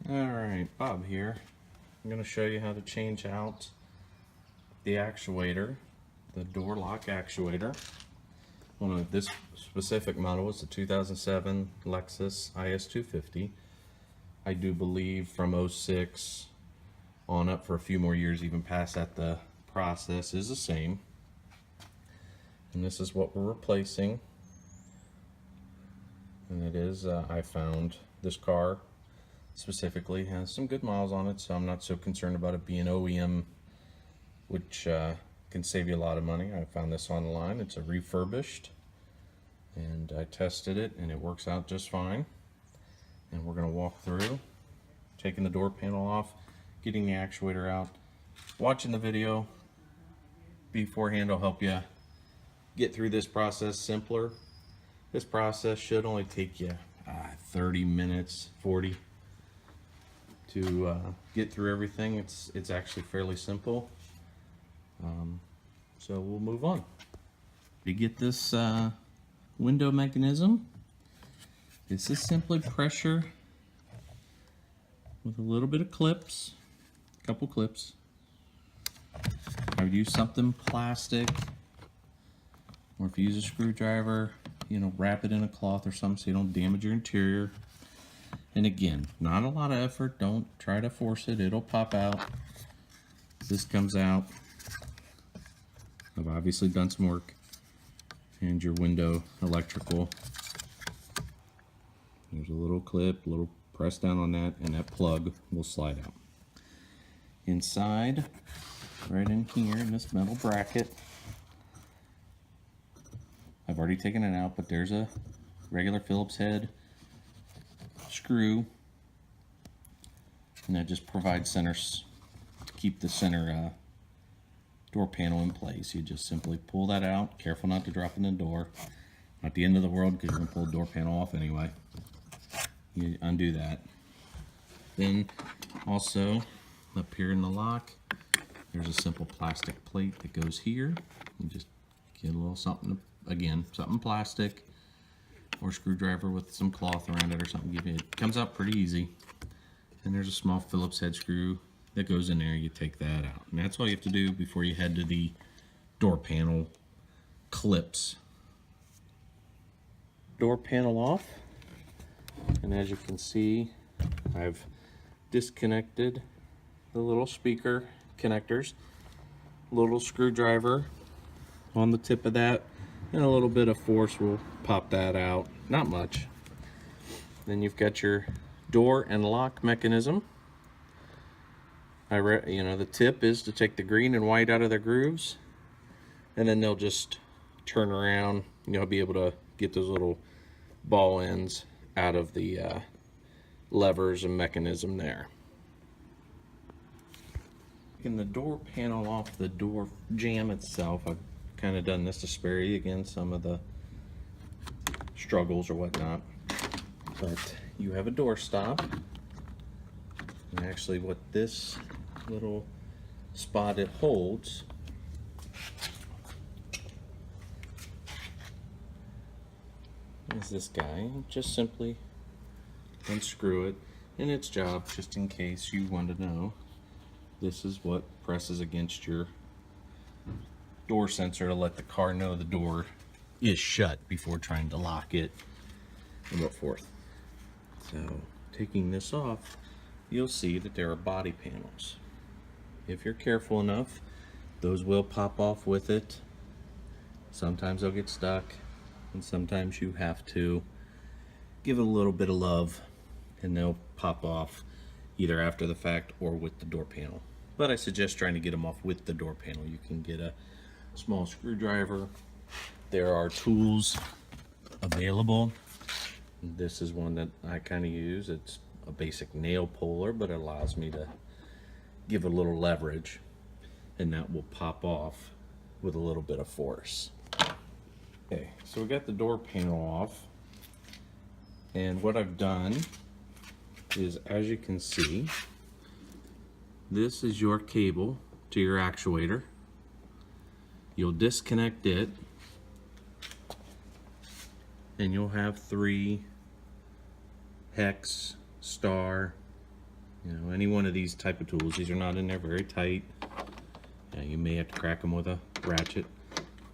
Alright, Bob here. I'm going to show you how to change out the actuator, the door lock actuator. This specific model is the 2007 Lexus IS250. I do believe from 06 on up for a few more years, even past that, the process is the same. And this is what we're replacing. And it is, I found this car specifically has some good miles on it, so I'm not so concerned about it being OEM, which can save you a lot of money. I found this online. It's a refurbished, and I tested it and it works out just fine. And we're going to walk through taking the door panel off, getting the actuator out. Watching the video beforehand will help you get through this process simpler. This process should only take you 30 minutes, 40 to get through everything. It's actually fairly simple. So we'll move on. To get this window mechanism, this is simply pressure with a little bit of clips, a couple clips. I would use something plastic, or if you use a screwdriver, wrap it in a cloth or something so you don't damage your interior. And again, not a lot of effort. Don't try to force it. It'll pop out. This comes out. I've obviously done some work. And your window electrical. There's a little clip, a little press down on that, and that plug will slide out. Inside, right in here in this metal bracket, I've already taken it out, but there's a regular Phillips head screw, and that just provides centers to keep the center door panel in place. You just simply pull that out, careful not to drop it in the door. Not the end of the world, because you're going to pull the door panel off anyway. You undo that. Then also up here in the lock, there's a simple plastic plate that goes here. You just get a little something, again, something plastic or screwdriver with some cloth around it or something. It comes out pretty easy. And there's a small Phillips head screw that goes in there. You take that out, and that's all you have to do before you head to the door panel clips. Door panel off, and as you can see, I've disconnected the little speaker connectors, little screwdriver on the tip of that, and a little bit of force will pop that out, not much. Then you've got your door and lock mechanism. The tip is to take the green and white out of their grooves, and then they'll just turn around. You'll be able to get those little ball ends out of the levers and mechanism there. Taking the door panel off the door jamb itself, I've kind of done this to spare you again some of the struggles or whatnot. But you have a door stop, and actually what this little spot it holds is this guy. Just simply unscrew it, and its job, just in case you want to know, this is what presses against your door sensor to let the car know the door is shut before trying to lock it and so forth. So taking this off, you'll see that there are body panels. If you're careful enough, those will pop off with it. Sometimes they'll get stuck, and sometimes you have to give it a little bit of love and they'll pop off either after the fact or with the door panel. But I suggest trying to get them off with the door panel. You can get a small screwdriver. There are tools available. This is one that I kind of use. It's a basic nail puller, but it allows me to give it a little leverage, and that will pop off with a little bit of force. Okay, so we got the door panel off, and what I've done is, as you can see, this is your cable to your actuator. You'll disconnect it, and you'll have 3 hex, star, You know, any one of these type of tools. These are not in there very tight. You may have to crack them with a ratchet.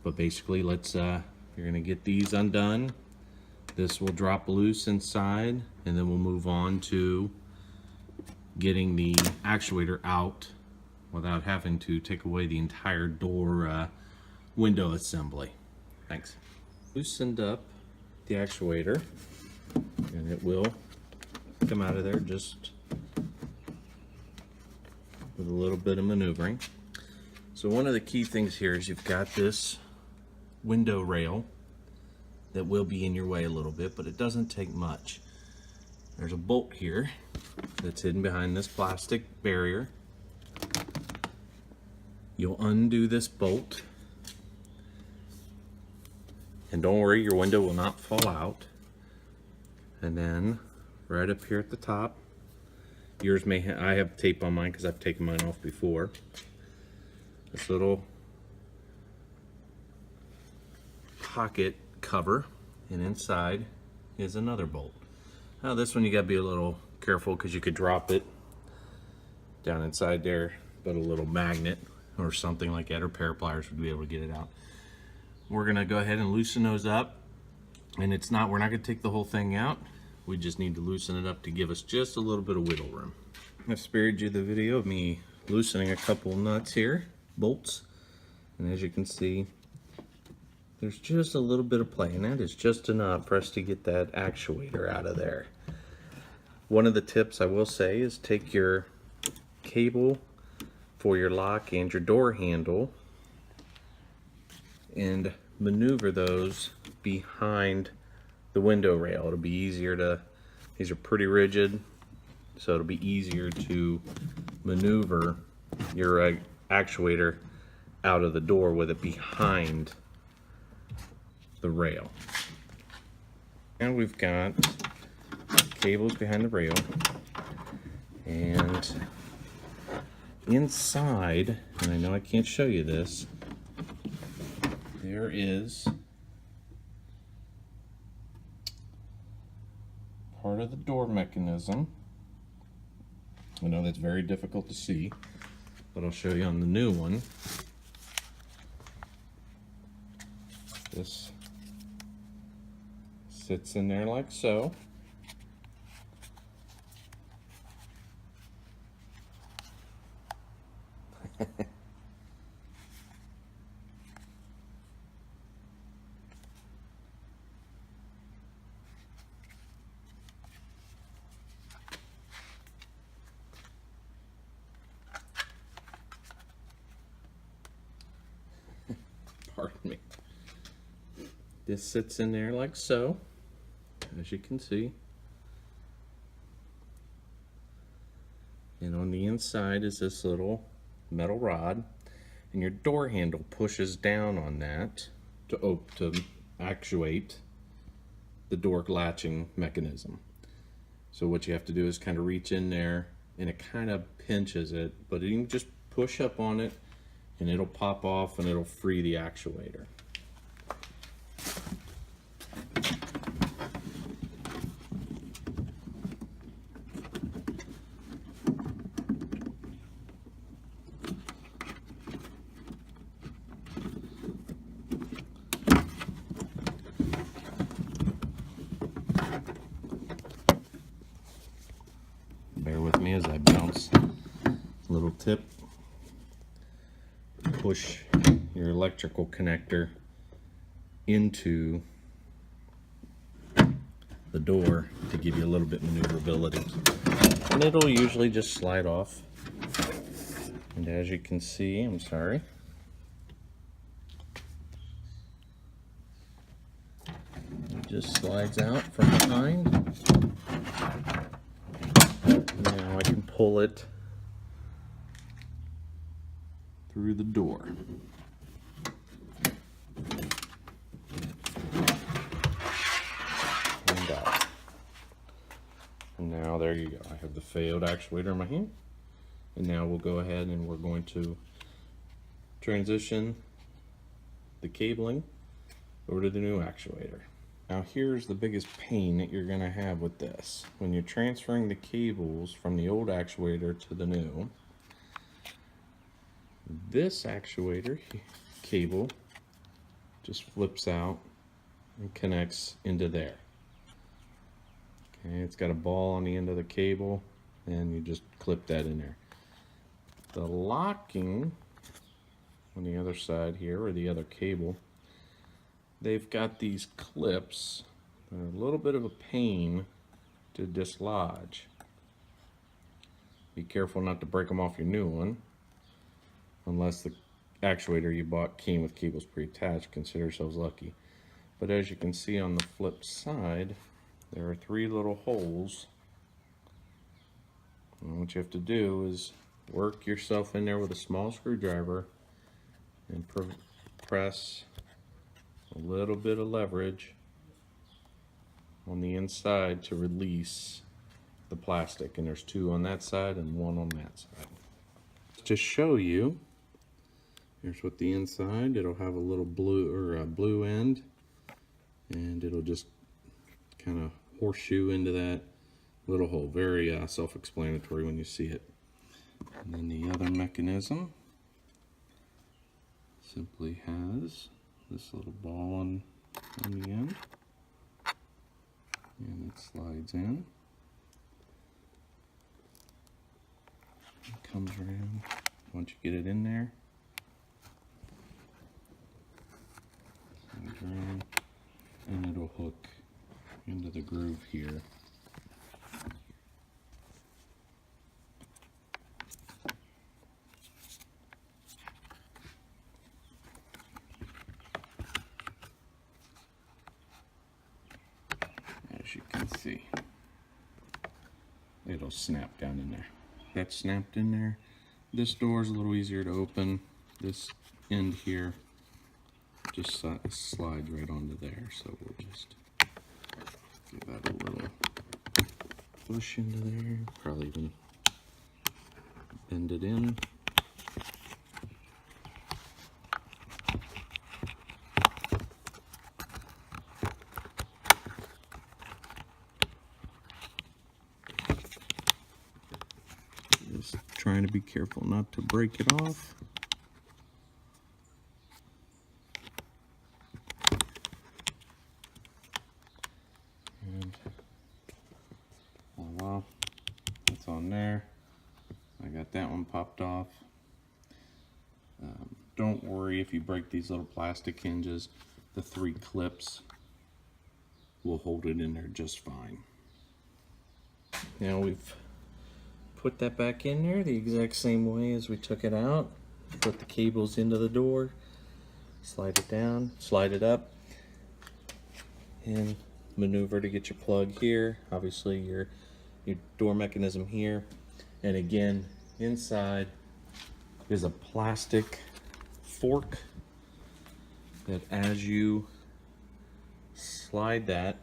But basically, let's you're gonna get these undone. This will drop loose inside, and then we'll move on to getting the actuator out without having to take away the entire door window assembly. Thanks. Loosened up the actuator, and it will come out of there just with a little bit of maneuvering. So one of the key things here is you've got this window rail that will be in your way a little bit, but it doesn't take much. There's a bolt here that's hidden behind this plastic barrier. You'll undo this bolt, and don't worry, your window will not fall out. And then right up here at the top, yours may I have tape on mine because I've taken mine off before. This little pocket cover, and inside is another bolt. Now this one you gotta be a little careful because you could drop it down inside there, but a little magnet or something like that, or pair of pliers would be able to get it out. We're gonna go ahead and loosen those up, and we're not gonna take the whole thing out. We just need to loosen it up to give us just a little bit of wiggle room. I've spared you the video of me loosening a couple nuts here, bolts, and as you can see, there's just a little bit of play, and that is just enough for us to get that actuator out of there. One of the tips I will say is take your cable for your lock and your door handle and maneuver those behind the window rail. It'll be easier to, these are pretty rigid, so it'll be easier to maneuver your actuator out of the door with it behind the rail. Now we've got cables behind the rail, and inside, and I know I can't show you this, there is part of the door mechanism. I know that's very difficult to see, but I'll show you on the new one. This sits in there like so. Pardon me. This sits in there like so, as you can see. And on the inside is this little metal rod, and your door handle pushes down on that to actuate the door latching mechanism. So what you have to do is kind of reach in there, and it kind of pinches it, but you can just push up on it and it'll pop off and it'll free the actuator. Bear with me as I bounce. Little tip: push your electrical connector into the door to give you a little bit maneuverability, and it'll usually just slide off. And as you can see, I'm sorry, it just slides out from behind. Now I can pull it through the door. And out. And now there you go. I have the failed actuator in my hand. And now we'll go ahead and we're going to transition the cabling over to the new actuator. Now here's the biggest pain that you're gonna have with this. When you're transferring the cables from the old actuator to the new, this actuator cable just flips out and connects into there. Okay, it's got a ball on the end of the cable, and you just clip that in there. The locking on the other side here, or the other cable, they've got these clips that are a little bit of a pain to dislodge. Be careful not to break them off your new one, unless the actuator you bought came with cables pre-attached. Consider yourselves lucky. But as you can see on the flip side, there are 3 little holes. And what you have to do is work yourself in there with a small screwdriver and press a little bit of leverage on the inside to release the plastic. And there's 2 on that side and 1 on that side. To show you, here's what the inside, it'll have a little blue end, and it'll just kind of horseshoe into that little hole. Very self-explanatory when you see it. And then the other mechanism simply has this little ball on the end, and it slides in. It comes around. Once you get it in there, slides around, and it'll hook into the groove here. As you can see, it'll snap down in there. That's snapped in there. This door is a little easier to open. This end here just slides right onto there, so we'll just give that a little push into there. Probably even bend it in. Just trying to be careful not to break it off. And voila, that's on there. I got that one popped off. Don't worry if you break these little plastic hinges. The 3 clips will hold it in there just fine. Now we've put that back in there the exact same way as we took it out. Put the cables into the door, slide it down, slide it up, and maneuver to get your plug here. Obviously your door mechanism here. And again, inside is a plastic fork that as you slide that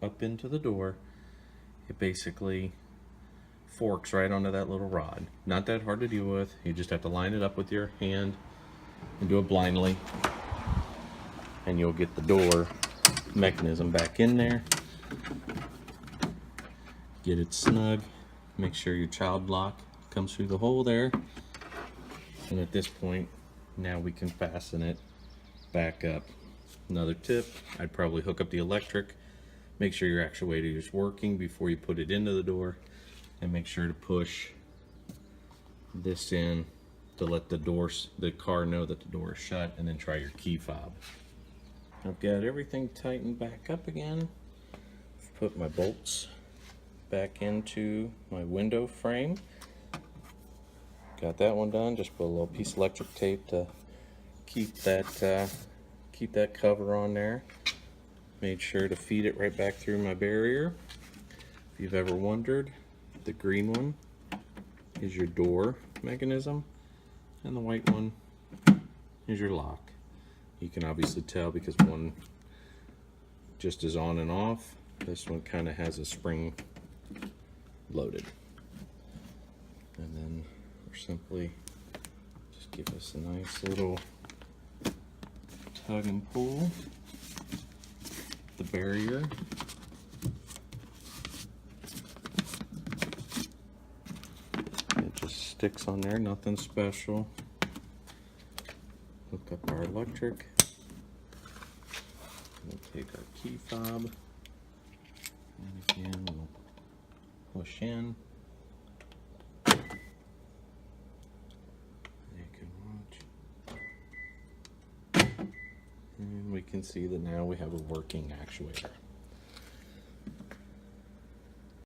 up into the door, it basically forks right onto that little rod. Not that hard to deal with. You just have to line it up with your hand and do it blindly, and you'll get the door mechanism back in there. Get it snug. Make sure your child lock comes through the hole there. And at this point, now we can fasten it back up. Another tip, I'd probably hook up the electric. Make sure your actuator is working before you put it into the door. And make sure to push this in to let the car know that the door is shut, and then try your key fob. I've got everything tightened back up again. I've put my bolts back into my window frame. Got that one done. Just put a little piece of electric tape to keep that cover on there. Made sure to feed it right back through my barrier. If you've ever wondered, the green one is your door mechanism, and the white one is your lock. You can obviously tell because one just is on and off. This one kind of has a spring loaded. And then we're simply just give us a nice little tug and pull. The barrier. It just sticks on there, nothing special. Hook up our electric. We'll take our key fob, and again we'll push in. You can watch. And we can see that now we have a working actuator.